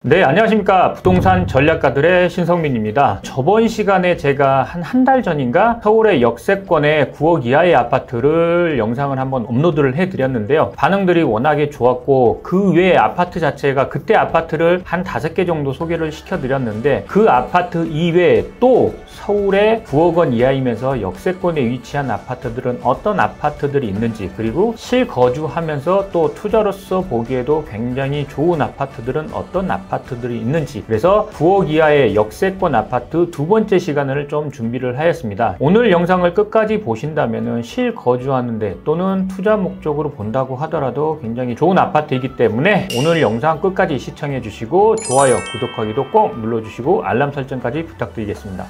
네, 안녕하십니까. 부동산 전략가들의 신성민입니다. 저번 시간에 제가 한 달 전인가 서울의 역세권의 9억 이하의 아파트를 영상을 한번 업로드를 해드렸는데요. 반응들이 워낙에 좋았고 그 외에 아파트 자체가 그때 아파트를 한 5개 정도 소개를 시켜드렸는데 그 아파트 이외에 또 서울의 9억 원 이하이면서 역세권에 위치한 아파트들은 어떤 아파트들이 있는지, 그리고 실거주하면서 또 투자로서 보기에도 굉장히 좋은 아파트들은 어떤 아파트들이 있는지, 그래서 9억 이하의 역세권 아파트 두 번째 시간을 좀 준비를 하였습니다. 오늘 영상을 끝까지 보신다면 실거주하는데 또는 투자 목적으로 본다고 하더라도 굉장히 좋은 아파트이기 때문에 오늘 영상 끝까지 시청해 주시고 좋아요, 구독하기도 꼭 눌러주시고 알람 설정까지 부탁드리겠습니다.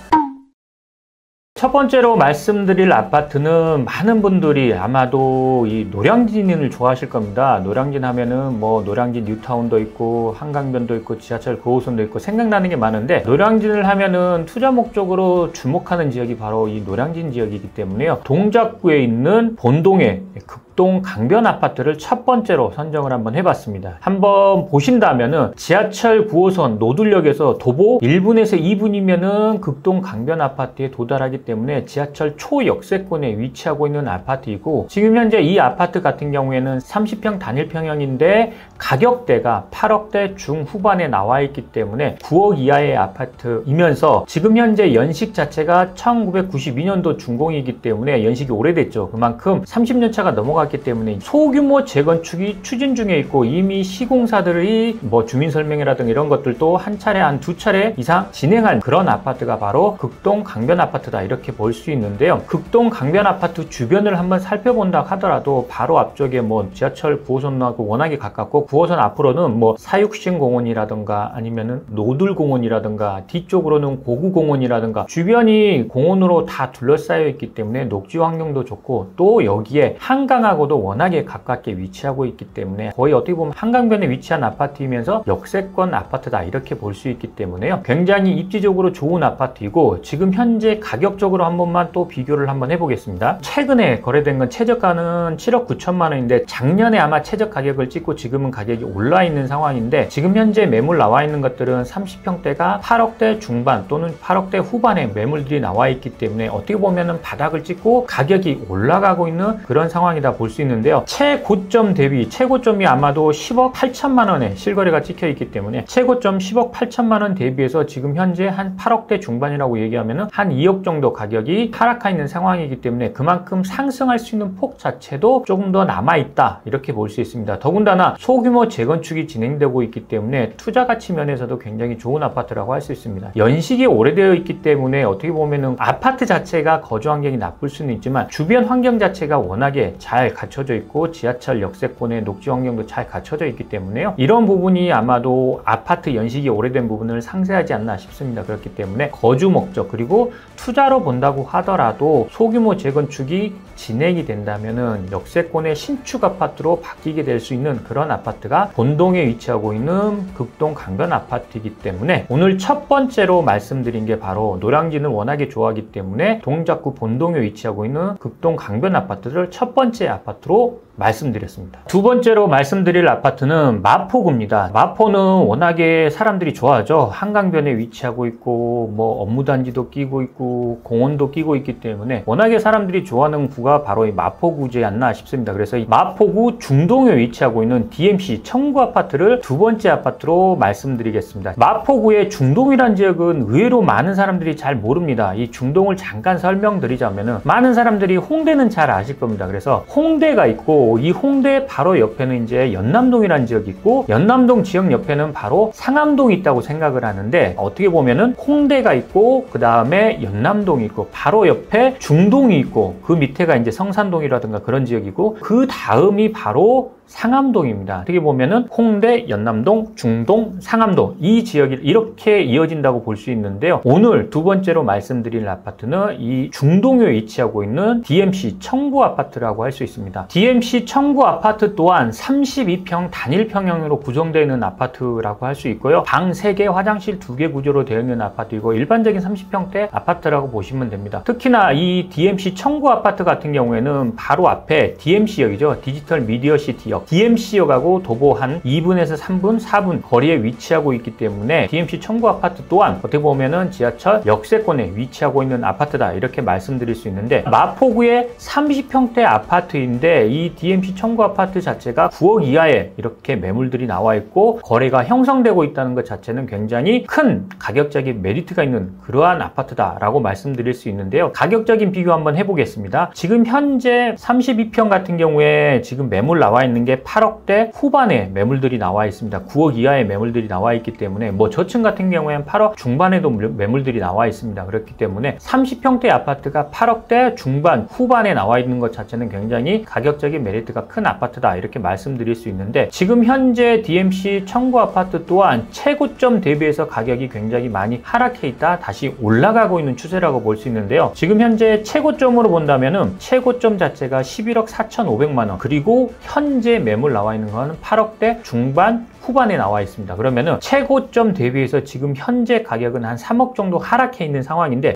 첫 번째로 말씀드릴 아파트는 많은 분들이 아마도 이 노량진을 좋아하실 겁니다. 노량진 하면은 뭐 노량진 뉴타운도 있고 한강변도 있고 지하철 9호선도 있고 생각나는 게 많은데, 노량진을 하면은 투자 목적으로 주목하는 지역이 바로 이 노량진 지역이기 때문에요. 동작구에 있는 본동의 극동 강변 아파트를 첫 번째로 선정을 한번 해봤습니다. 한번 보신다면은 지하철 9호선 노들역에서 도보 1분에서 2분이면은 극동 강변 아파트에 도달하기 때문에 지하철 초역세권에 위치하고 있는 아파트이고, 지금 현재 이 아파트 같은 경우에는 30평 단일평형인데 가격대가 8억대 중후반에 나와 있기 때문에 9억 이하의 아파트이면서 지금 현재 연식 자체가 1992년도 준공이기 때문에 연식이 오래됐죠. 그만큼 30년 차가 넘어갔기 때문에 소규모 재건축이 추진 중에 있고 이미 시공사들이 뭐 주민설명회라든가 이런 것들도 한 차례, 한 두 차례 이상 진행한 그런 아파트가 바로 극동 강변 아파트다, 이렇게 볼 수 있는데요. 극동 강변 아파트 주변을 한번 살펴본다 하더라도 바로 앞쪽에 뭐 지하철 9호선하고 워낙에 가깝고 9호선 앞으로는 뭐 사육신공원이라든가 아니면은 노들공원이라든가 뒤쪽으로는 고구공원이라든가 주변이 공원으로 다 둘러싸여 있기 때문에 녹지 환경도 좋고, 또 여기에 한강하고도 워낙에 가깝게 위치하고 있기 때문에 거의 어떻게 보면 한강변에 위치한 아파트이면서 역세권 아파트다, 이렇게 볼 수 있기 때문에요. 굉장히 입지적으로 좋은 아파트이고, 지금 현재 가격적으로 한 번만 또 비교를 한번 해보겠습니다. 최근에 거래된 건 최저가는 7억 9천만 원인데 작년에 아마 최저 가격을 찍고 지금은 가격이 올라 있는 상황인데, 지금 현재 매물 나와 있는 것들은 30평대가 8억대 중반 또는 8억대 후반의 매물들이 나와 있기 때문에 어떻게 보면은 바닥을 찍고 가격이 올라가고 있는 그런 상황이다 볼 수 있는데요. 최고점 대비, 최고점이 아마도 10억 8천만 원에 실거래가 찍혀 있기 때문에 최고점 10억 8천만 원 대비해서 지금 현재 한 8억대 중반이라고 얘기하면은 한 2억 정도 가격이 하락해 있는 상황이기 때문에 그만큼 상승할 수 있는 폭 자체도 조금 더 남아있다, 이렇게 볼 수 있습니다. 더군다나 소규모 재건축이 진행되고 있기 때문에 투자 가치 면에서도 굉장히 좋은 아파트라고 할 수 있습니다. 연식이 오래되어 있기 때문에 어떻게 보면은 아파트 자체가 거주 환경이 나쁠 수는 있지만 주변 환경 자체가 워낙에 잘 갖춰져 있고 지하철 역세권의 녹지 환경도 잘 갖춰져 있기 때문에요. 이런 부분이 아마도 아파트 연식이 오래된 부분을 상쇄하지 않나 싶습니다. 그렇기 때문에 거주 목적 그리고 투자로 본다고 하더라도 소규모 재건축이 진행이 된다면은 역세권의 신축 아파트로 바뀌게 될 수 있는 그런 아파트가 본동에 위치하고 있는 극동 강변 아파트이기 때문에 오늘 첫 번째로 말씀드린 게 바로 노량진을 워낙에 좋아하기 때문에 동작구 본동에 위치하고 있는 극동 강변 아파트를 첫 번째 아파트로 말씀드렸습니다. 두 번째로 말씀드릴 아파트는 마포구입니다. 마포는 워낙에 사람들이 좋아하죠. 한강변에 위치하고 있고 뭐 업무단지도 끼고 있고 공원도 끼고 있기 때문에 워낙에 사람들이 좋아하는 구가 바로 이 마포구지 않나 싶습니다. 그래서 이 마포구 중동에 위치하고 있는 DMC 청구 아파트를 두 번째 아파트로 말씀드리겠습니다. 마포구의 중동이라는 지역은 의외로 많은 사람들이 잘 모릅니다. 이 중동을 잠깐 설명드리자면은 많은 사람들이 홍대는 잘 아실 겁니다. 그래서 홍대가 있고 이 홍대 바로 옆에는 이제 연남동이라는 지역이 있고 연남동 지역 옆에는 바로 상암동이 있다고 생각을 하는데, 어떻게 보면은 홍대가 있고 그 다음에 연남동이 있고 바로 옆에 중동이 있고 그 밑에가 이제 성산동이라든가 그런 지역이고 그 다음이 바로 상암동입니다. 어떻게 보면은 홍대, 연남동, 중동, 상암동 이 지역이 이렇게 이어진다고 볼 수 있는데요. 오늘 두 번째로 말씀드릴 아파트는 이 중동에 위치하고 있는 DMC 청구 아파트라고 할 수 있습니다. DMC 청구 아파트 또한 32평 단일평형으로 구성되어 있는 아파트라고 할 수 있고요. 방 3개, 화장실 2개 구조로 되어 있는 아파트이고 일반적인 30평대 아파트라고 보시면 됩니다. 특히나 이 DMC 청구 아파트 같은 경우에는 바로 앞에 DMC역이죠. 디지털 미디어 시티 지하철역, DMC역하고 도보 한 2분에서 3분, 4분 거리에 위치하고 있기 때문에 DMC 청구 아파트 또한 어떻게 보면은 지하철 역세권에 위치하고 있는 아파트다 이렇게 말씀드릴 수 있는데, 마포구의 30평대 아파트인데 이 DMC 청구 아파트 자체가 9억 이하에 이렇게 매물들이 나와 있고 거래가 형성되고 있다는 것 자체는 굉장히 큰 가격적인 메리트가 있는 그러한 아파트다라고 말씀드릴 수 있는데요. 가격적인 비교 한번 해보겠습니다. 지금 현재 32평 같은 경우에 지금 매물 나와 있는 게 8억대 후반에 매물들이 나와 있습니다. 9억 이하의 매물들이 나와 있기 때문에 뭐 저층 같은 경우에는 8억 중반에도 매물들이 나와 있습니다. 그렇기 때문에 30평대 아파트가 8억대 중반 후반에 나와 있는 것 자체는 굉장히 가격적인 메리트가 큰 아파트다 이렇게 말씀드릴 수 있는데, 지금 현재 DMC 청구 아파트 또한 최고점 대비해서 가격이 굉장히 많이 하락해 있다 다시 올라가고 있는 추세라고 볼 수 있는데요. 지금 현재 최고점으로 본다면은 최고점 자체가 11억 4,500만 원, 그리고 현재 매물 나와 있는 건 8억대 중반 후반에 나와 있습니다. 그러면은 최고점 대비해서 지금 현재 가격은 한 3억 정도 하락해 있는 상황인데,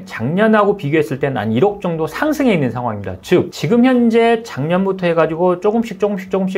작년하고 비교했을 때는 한 1억 정도 상승해 있는 상황입니다. 즉 지금 현재 작년부터 해가지고 조금씩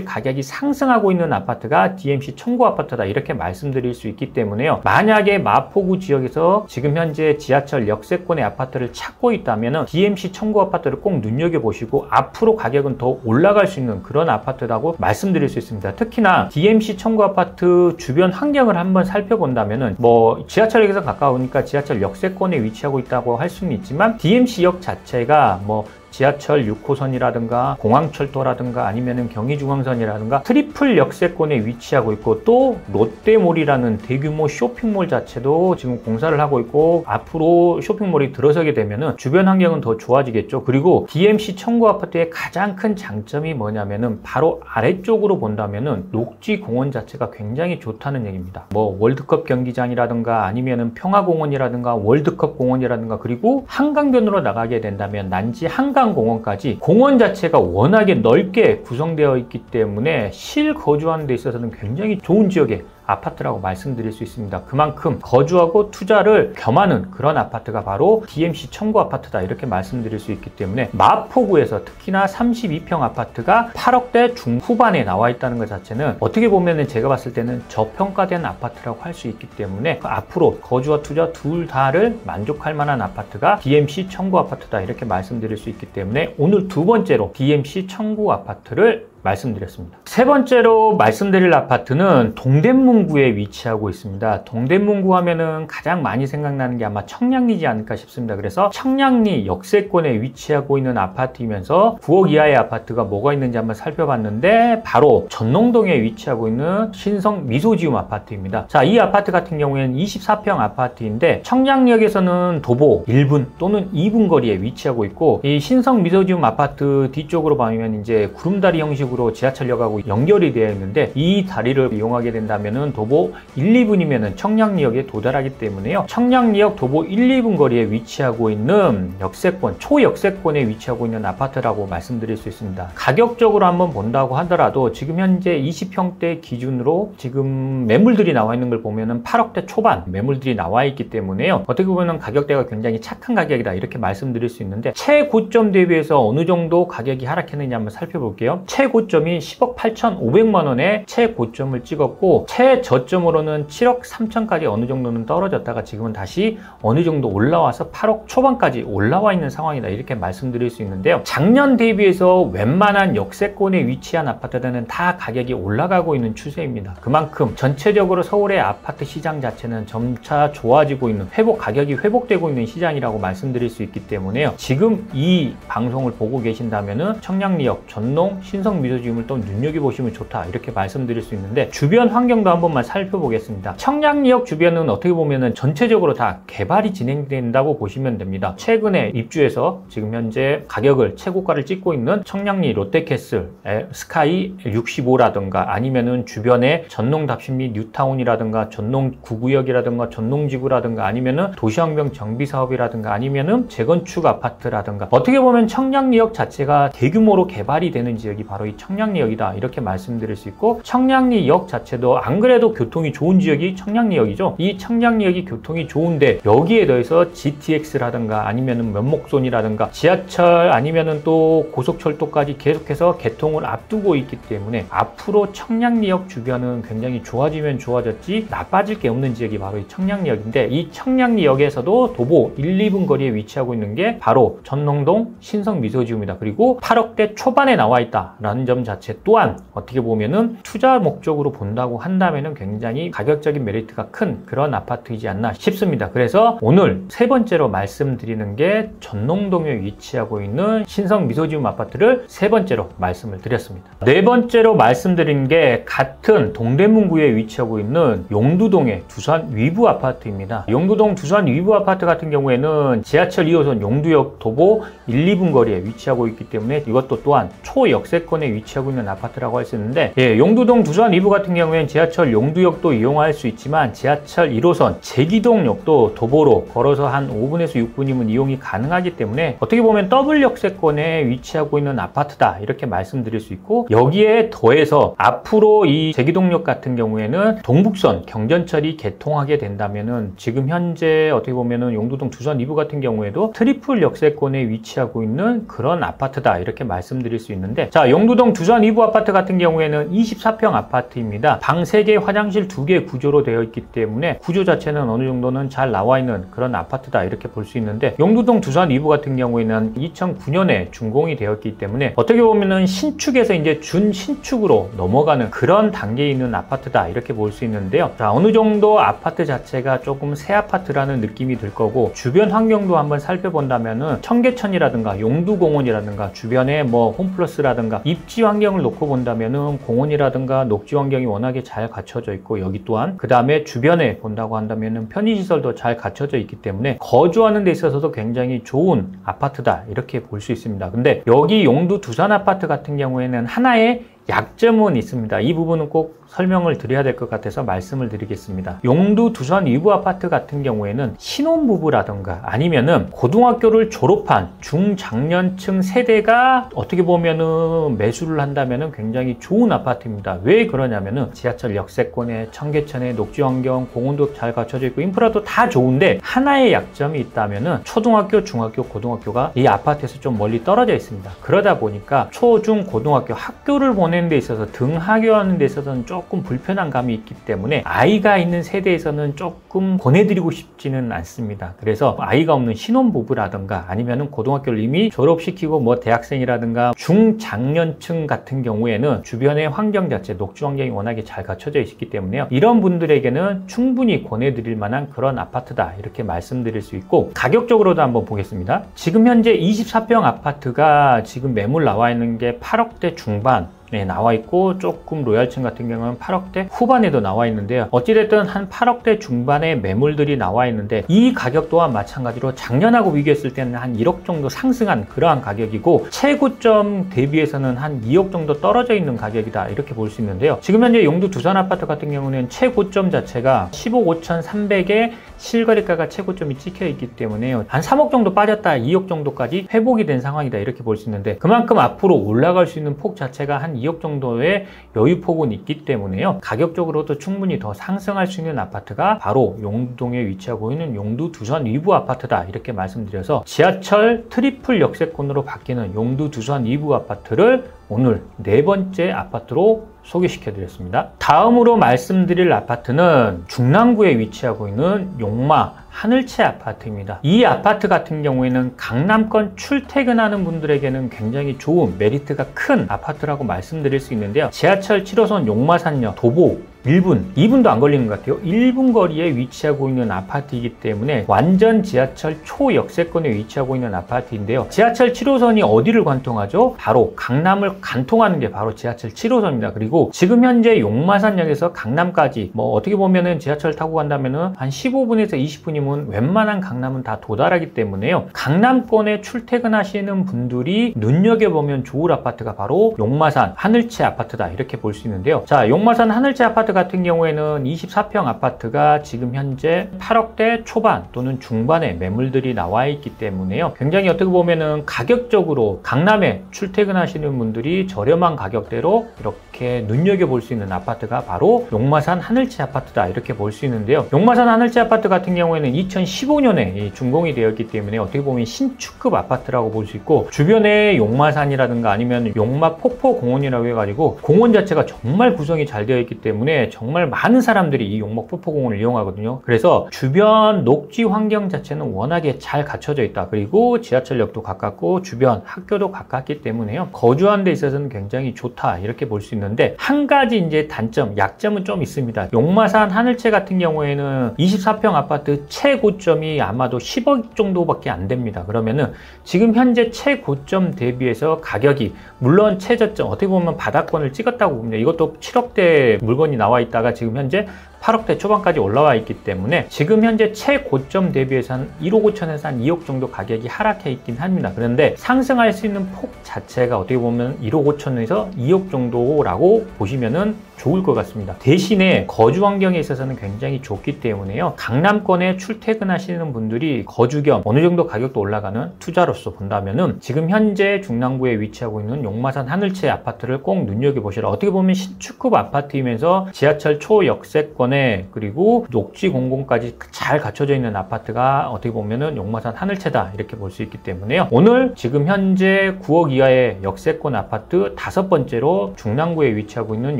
가격이 상승하고 있는 아파트가 DMC 청구 아파트다 이렇게 말씀드릴 수 있기 때문에요. 만약에 마포구 지역에서 지금 현재 지하철 역세권의 아파트를 찾고 있다면은 DMC 청구 아파트를 꼭 눈여겨보시고 앞으로 가격은 더 올라갈 수 있는 그런 아파트라고 말씀드릴 수 있습니다. 특히나 DMC 청구 아파트 주변 환경을 한번 살펴본다면은 뭐 지하철역에서 가까우니까 지하철 역세권에 위치하고 있다고 할 수는 있지만, DMC역 자체가 뭐 지하철 6호선이라든가 공항철도라든가 아니면은 경의중앙선이라든가 트리플 역세권에 위치하고 있고, 또 롯데몰이라는 대규모 쇼핑몰 자체도 지금 공사를 하고 있고, 앞으로 쇼핑몰이 들어서게 되면은 주변 환경은 더 좋아지겠죠. 그리고 DMC 청구 아파트의 가장 큰 장점이 뭐냐면은 바로 아래쪽으로 본다면은 녹지 공원 자체가 굉장히 좋다는 얘기입니다. 뭐 월드컵 경기장이라든가 아니면은 평화공원이라든가 월드컵 공원이라든가, 그리고 한강변으로 나가게 된다면 난지 한강공원까지 공원 자체가 워낙에 넓게 구성되어 있기 때문에 실거주하는 데 있어서는 굉장히 좋은 지역에 아파트라고 말씀드릴 수 있습니다. 그만큼 거주하고 투자를 겸하는 그런 아파트가 바로 DMC 청구 아파트다 이렇게 말씀드릴 수 있기 때문에, 마포구에서 특히나 32평 아파트가 8억대 중후반에 나와 있다는 것 자체는 어떻게 보면은 제가 봤을 때는 저평가된 아파트라고 할 수 있기 때문에 앞으로 거주와 투자 둘 다를 만족할 만한 아파트가 DMC 청구 아파트다 이렇게 말씀드릴 수 있기 때문에, 오늘 두 번째로 DMC 청구 아파트를 말씀드렸습니다. 세 번째로 말씀드릴 아파트는 동대문구에 위치하고 있습니다. 동대문구 하면은 가장 많이 생각나는 게 아마 청량리지 않을까 싶습니다. 그래서 청량리 역세권에 위치하고 있는 아파트이면서 9억 이하의 아파트가 뭐가 있는지 한번 살펴봤는데, 바로 전농동에 위치하고 있는 신성 미소지움 아파트입니다. 자, 이 아파트 같은 경우에는 24평 아파트인데 청량리역에서는 도보 1분 또는 2분 거리에 위치하고 있고, 이 신성 미소지움 아파트 뒤쪽으로 보면 이제 구름다리 형식으로 지하철역하고 연결이 되어 있는데, 이 다리를 이용하게 된다면은 도보 1, 2분이면은 청량리역에 도달하기 때문에요. 청량리역 도보 1, 2분 거리에 위치하고 있는 역세권, 초역세권에 위치하고 있는 아파트라고 말씀드릴 수 있습니다. 가격적으로 한번 본다고 하더라도 지금 현재 20평대 기준으로 지금 매물들이 나와 있는 걸 보면은 8억대 초반 매물들이 나와 있기 때문에요. 어떻게 보면 가격대가 굉장히 착한 가격이다 이렇게 말씀드릴 수 있는데, 최고점 대비해서 어느 정도 가격이 하락했는지 한번 살펴볼게요. 최고점이 10억 8,500만 원에 최고점을 찍었고, 최저점으로는 7억 3천까지 어느 정도는 떨어졌다가 지금은 다시 어느 정도 올라와서 8억 초반까지 올라와 있는 상황이다 이렇게 말씀드릴 수 있는데요. 작년 대비해서 웬만한 역세권에 위치한 아파트들은 다 가격이 올라가고 있는 추세입니다. 그만큼 전체적으로 서울의 아파트 시장 자체는 점차 좋아지고 있는, 가격이 회복되고 있는 시장이라고 말씀드릴 수 있기 때문에요. 지금 이 방송을 보고 계신다면은 청량리역, 전농, 신성 미소지움을 또 눈여겨보시면 좋다 이렇게 말씀드릴 수 있는데, 주변 환경도 한 번만 살펴보겠습니다. 청량리역 주변은 어떻게 보면은 전체적으로 다 개발이 진행된다고 보시면 됩니다. 최근에 입주해서 지금 현재 가격을 최고가를 찍고 있는 청량리 롯데캐슬, 스카이 65라든가 아니면은 주변에 전농 답신리 뉴타운이라든가 전농 9구역이라든가 전농지구라든가 아니면은 도시환경 정비 사업이라든가 아니면은 재건축 아파트라든가, 어떻게 보면 청량리역 자체가 대규모로 개발이 되는 지역이 바로 이 바로 청량리역이다 이렇게 말씀드릴 수 있고, 청량리역 자체도 안 그래도 교통이 좋은 지역이 청량리역이죠. 이 청량리역이 교통이 좋은데 여기에 더해서 GTX라든가 아니면은 면목선이라든가 지하철 아니면은 또 고속철도까지 계속해서 개통을 앞두고 있기 때문에 앞으로 청량리역 주변은 굉장히 좋아지면 좋아졌지 나빠질 게 없는 지역이 바로 이 청량리역인데, 이 청량리역에서도 도보 1, 2분 거리에 위치하고 있는 게 바로 전농동 신성미소지움이다. 그리고 8억대 초반에 나와 있다라는 점 자체 또한 어떻게 보면은 투자 목적으로 본다고 한다면은 굉장히 가격적인 메리트가 큰 그런 아파트이지 않나 싶습니다. 그래서 오늘 세 번째로 말씀드리는 게 전농동에 위치하고 있는 신성미소지움 아파트를 세 번째로 말씀을 드렸습니다. 네 번째로 말씀드린 게 같은 동대문구에 위치하고 있는 용두동의 두산 위브 아파트입니다. 용두동 두산 위브 아파트 같은 경우에는 지하철 2호선 용두역 도보 1, 2분 거리에 위치하고 있기 때문에 이것도 또한 초역세권에 위치하고 있는 아파트라고 할 수 있는데, 용두동 두산 위브 같은 경우에는 지하철 용두역도 이용할 수 있지만 지하철 1호선 제기동역도 도보로 걸어서 한 5분에서 6분이면 이용이 가능하기 때문에 어떻게 보면 더블 역세권에 위치하고 있는 아파트다 이렇게 말씀드릴 수 있고, 여기에 더해서 앞으로 이 제기동역 같은 경우에는 동북선 경전철이 개통하게 된다면은 지금 현재 어떻게 보면은 용두동 두산 위브 같은 경우에도 트리플 역세권에 위치하고 있는 그런 아파트다 이렇게 말씀드릴 수 있는데, 자, 용두동 두산 위브 아파트 같은 경우에는 24평 아파트입니다. 방 3개, 화장실 2개 구조로 되어 있기 때문에 구조 자체는 어느 정도는 잘 나와 있는 그런 아파트다 이렇게 볼 수 있는데, 용두동 두산 위브 같은 경우에는 2009년에 준공이 되었기 때문에 어떻게 보면은 신축에서 이제 준신축으로 넘어가는 그런 단계에 있는 아파트다 이렇게 볼 수 있는데요. 자, 어느 정도 아파트 자체가 조금 새 아파트라는 느낌이 들 거고, 주변 환경도 한번 살펴본다면은 청계천이라든가 용두공원이라든가 주변에 뭐 홈플러스라든가 입지 환경을 놓고 본다면은 공원이라든가 녹지 환경이 워낙에 잘 갖춰져 있고, 여기 또한 그 다음에 주변에 본다고 한다면은 편의시설도 잘 갖춰져 있기 때문에 거주하는 데 있어서도 굉장히 좋은 아파트다 이렇게 볼 수 있습니다. 근데 여기 용두 두산 아파트 같은 경우에는 하나의 약점은 있습니다. 이 부분은 꼭 설명을 드려야 될 것 같아서 말씀을 드리겠습니다. 용두 두산 위브 아파트 같은 경우에는 신혼부부라든가 아니면은 고등학교를 졸업한 중장년층 세대가 어떻게 보면은 매수를 한다면은 굉장히 좋은 아파트입니다. 왜 그러냐면은 지하철 역세권에 청계천에 녹지 환경, 공원도 잘 갖춰져 있고 인프라도 다 좋은데 하나의 약점이 있다면은 초등학교, 중학교, 고등학교가 이 아파트에서 좀 멀리 떨어져 있습니다. 그러다 보니까 초, 중, 고등학교 학교를 보내는 데 있어서 등하교하는 데 있어서는 조금 불편한 감이 있기 때문에 아이가 있는 세대에서는 조금 보내드리고 싶지는 않습니다. 그래서 아이가 없는 신혼부부라든가 아니면은 고등학교를 이미 졸업시키고 뭐 대학생이라든가 중장년층 같은 경우에는 주변의 환경 자체, 녹지 환경이 워낙에 잘 갖춰져 있기 때문에요. 이런 분들에게는 충분히 권해드릴 만한 그런 아파트다 이렇게 말씀드릴 수 있고, 가격적으로도 한번 보겠습니다. 지금 현재 24평 아파트가 지금 매물 나와 있는 게 8억대 중반 나와 있고, 조금 로얄층 같은 경우는 8억대 후반에도 나와 있는데요. 어찌됐든 한 8억대 중반의 매물들이 나와 있는데, 이 가격 또한 마찬가지로 작년하고 비교했을 때는 한 1억 정도 상승한 그러한 가격이고, 최고점 대비해서는 한 2억 정도 떨어져 있는 가격이다 이렇게 볼 수 있는데요. 지금 현재 용두 두산 아파트 같은 경우는 최고점 자체가 15억 5,300에 실거래가가 최고점이 찍혀 있기 때문에요. 한 3억 정도 빠졌다 2억 정도까지 회복이 된 상황이다 이렇게 볼 수 있는데, 그만큼 앞으로 올라갈 수 있는 폭 자체가 한 2억 정도의 여유폭은 있기 때문에요. 가격적으로도 충분히 더 상승할 수 있는 아파트가 바로 용두동에 위치하고 있는 용두 두산 위브 아파트다 이렇게 말씀드려서, 지하철 트리플 역세권으로 바뀌는 용두 두산 위브 아파트를 오늘 네 번째 아파트로 소개시켜 드렸습니다. 다음으로 말씀드릴 아파트는 중랑구에 위치하고 있는 용마 하늘채 아파트입니다. 이 아파트 같은 경우에는 강남권 출퇴근하는 분들에게는 굉장히 좋은 메리트가 큰 아파트라고 말씀드릴 수 있는데요. 지하철 7호선 용마산역 도보 1분, 2분도 안 걸리는 것 같아요. 1분 거리에 위치하고 있는 아파트이기 때문에 완전 지하철 초역세권에 위치하고 있는 아파트인데요. 지하철 7호선이 어디를 관통하죠? 바로 강남을 관통하는 게 바로 지하철 7호선입니다. 그리고 지금 현재 용마산역에서 강남까지 뭐 어떻게 보면은 지하철 타고 간다면은 한 15분에서 20분이면 웬만한 강남은 다 도달하기 때문에요. 강남권에 출퇴근하시는 분들이 눈여겨보면 좋을 아파트가 바로 용마산 하늘채 아파트다 이렇게 볼 수 있는데요. 자, 용마산 하늘채 아파트 같은 경우에는 24평 아파트가 지금 현재 8억대 초반 또는 중반에 매물들이 나와 있기 때문에요. 굉장히 어떻게 보면은 가격적으로 강남에 출퇴근하시는 분들이 저렴한 가격대로 이렇게 눈여겨볼 수 있는 아파트가 바로 용마산 하늘채 아파트다, 이렇게 볼 수 있는데요. 용마산 하늘채 아파트 같은 경우에는 2015년에 준공이 되었기 때문에 어떻게 보면 신축급 아파트라고 볼 수 있고, 주변에 용마산이라든가 아니면 용마 폭포공원이라고 해가지고 공원 자체가 정말 구성이 잘 되어 있기 때문에 정말 많은 사람들이 이 용마 폭포공원을 이용하거든요. 그래서 주변 녹지 환경 자체는 워낙에 잘 갖춰져 있다. 그리고 지하철역도 가깝고 주변 학교도 가깝기 때문에요. 거주하는 데 있어서는 굉장히 좋다, 이렇게 볼 수 있는데, 한 가지 이제 단점, 약점은 좀 있습니다. 용마산 하늘채 같은 경우에는 24평 아파트 최고점이 아마도 10억 정도밖에 안 됩니다. 그러면은 지금 현재 최고점 대비해서 가격이, 물론 최저점, 어떻게 보면 바닥권을 찍었다고 봅니다. 이것도 7억대 물건이 나와 있다가 지금 현재 8억대 초반까지 올라와 있기 때문에 지금 현재 최고점 대비해서 한 1억 5천에서 한 2억 정도 가격이 하락해 있긴 합니다. 그런데 상승할 수 있는 폭 자체가 어떻게 보면 1억 5천에서 2억 정도라고 보시면은 좋을 것 같습니다. 대신에 거주 환경에 있어서는 굉장히 좋기 때문에요. 강남권에 출퇴근하시는 분들이 거주 겸 어느 정도 가격도 올라가는 투자로서 본다면은 지금 현재 중랑구에 위치하고 있는 용마산 하늘채 아파트를 꼭 눈여겨보시라. 어떻게 보면 신축급 아파트이면서 지하철 초역세권에 그리고 녹지 공공까지 잘 갖춰져 있는 아파트가 어떻게 보면은 용마산 하늘채다, 이렇게 볼 수 있기 때문에요. 오늘 지금 현재 9억 이하의 역세권 아파트 5번째로 중랑구에 위치하고 있는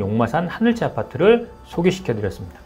용마산 하늘채 아파트를 소개시켜 드렸습니다.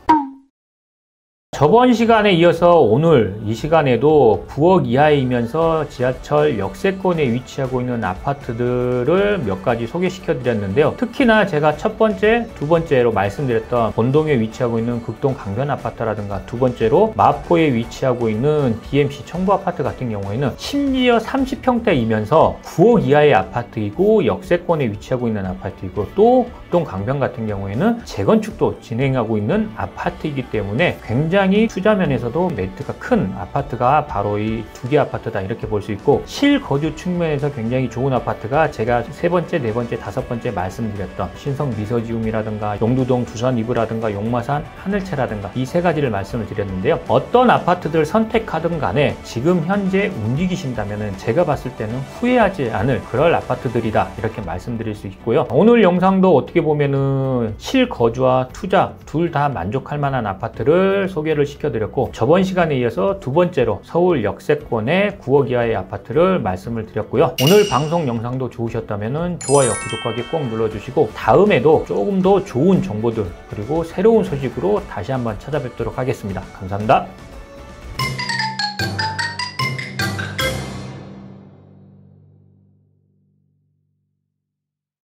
저번 시간에 이어서 오늘 이 시간에도 9억 이하이면서 지하철 역세권에 위치하고 있는 아파트들을 몇 가지 소개시켜 드렸는데요. 특히나 제가 첫 번째, 두 번째로 말씀드렸던 본동에 위치하고 있는 극동 강변 아파트라든가, 두 번째로 마포에 위치하고 있는 DMC 청부 아파트 같은 경우에는 심지어 30평대이면서 9억 이하의 아파트이고 역세권에 위치하고 있는 아파트이고, 또 극동 강변 같은 경우에는 재건축도 진행하고 있는 아파트이기 때문에 굉장히 투자 면에서도 메리트가 큰 아파트가 바로 이 두 개 아파트다, 이렇게 볼 수 있고, 실거주 측면에서 굉장히 좋은 아파트가 제가 세 번째, 네 번째, 다섯 번째 말씀드렸던 신성 미서지움이라든가 용두동 두산 이브라든가 용마산 하늘채라든가 이 세 가지를 말씀을 드렸는데요. 어떤 아파트들 선택하든 간에 지금 현재 움직이신다면 제가 봤을 때는 후회하지 않을 그럴 아파트들이다, 이렇게 말씀드릴 수 있고요. 오늘 영상도 어떻게 보면은 실거주와 투자 둘 다 만족할 만한 아파트를 소개를 시켜드렸고, 저번 시간에 이어서 두 번째로 서울 역세권의 9억 이하의 아파트를 말씀을 드렸고요. 오늘 방송 영상도 좋으셨다면 좋아요, 구독하기 꼭 눌러주시고, 다음에도 조금 더 좋은 정보들 그리고 새로운 소식으로 다시 한번 찾아뵙도록 하겠습니다. 감사합니다.